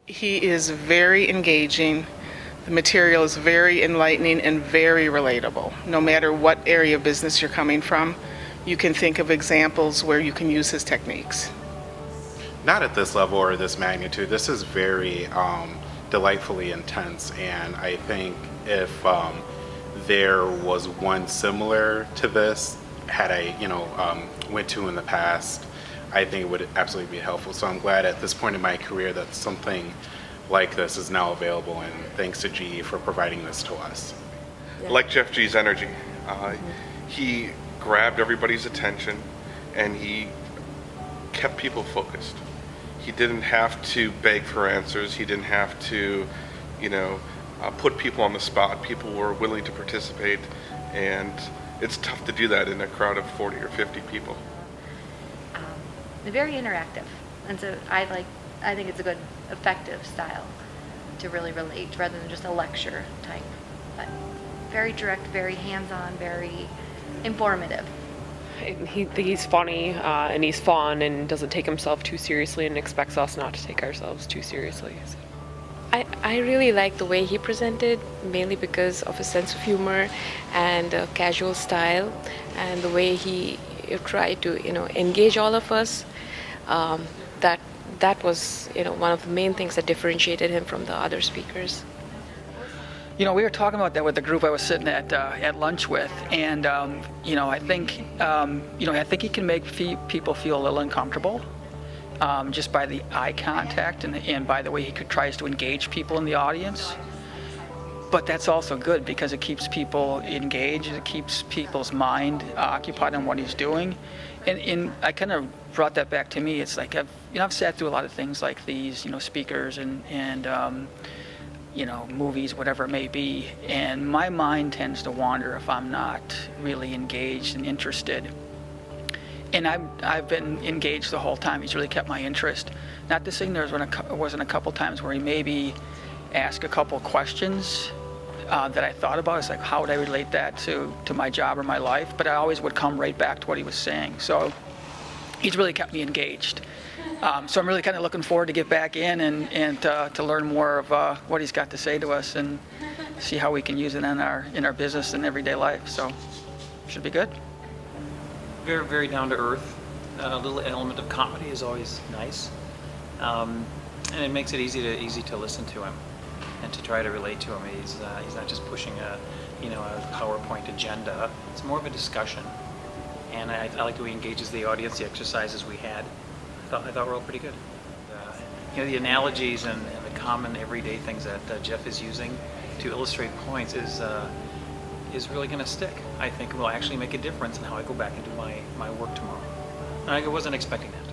He is very engaging. The material is very enlightening and very relatable. No matter what area of business you're coming from, you can think of examples where you can use his techniques. Not at this level or this magnitude. This is very delightfully intense, and I think if there was one similar to this, had I, went to in the past, I think it would absolutely be helpful. So I'm glad at this point in my career that something like this is now available, and thanks to GE for providing this to us. Yeah. Like Jeff G's energy. He grabbed everybody's attention and he kept people focused. He didn't have to beg for answers. He didn't have to, put people on the spot. People were willing to participate, and it's tough to do that in a crowd of 40 or 50 people. They're very interactive, and so I think it's a good, effective style to really relate rather than just a lecture type. But very direct, very hands-on, very informative. He's funny and he's fun and doesn't take himself too seriously and expects us not to take ourselves too seriously. So. I really like the way he presented, mainly because of his sense of humor and casual style, and the way he tried to engage all of us. That was one of the main things that differentiated him from the other speakers. We were talking about that with the group I was sitting at lunch with, and I think he can make people feel a little uncomfortable, just by the eye contact and by the way he tries to engage people in the audience. But that's also good because it keeps people engaged. It keeps people's mind occupied on what he's doing, and I kind of brought that back to me. It's like I've sat through a lot of things like these, speakers and movies, whatever it may be, and my mind tends to wander if I'm not really engaged and interested. And I've been engaged the whole time. He's really kept my interest. Not to say there wasn't a couple times where he maybe asked a couple questions that I thought about. It's like, how would I relate that to my job or my life? But I always would come right back to what he was saying. So he's really kept me engaged. So I'm really kind of looking forward to get back in and to learn more of what he's got to say to us and see how we can use it in our business and everyday life. So should be good. Very, very down to earth. A little element of comedy is always nice, and it makes it easy to listen to him and to try to relate to him. He's not just pushing a PowerPoint agenda. It's more of a discussion, and I like the way he engages the audience. The exercises we had, I thought were all pretty good. The analogies and the common everyday things that Jeff is using to illustrate points is really going to stick. I think it will actually make a difference in how I go back and do my work tomorrow. And I wasn't expecting that.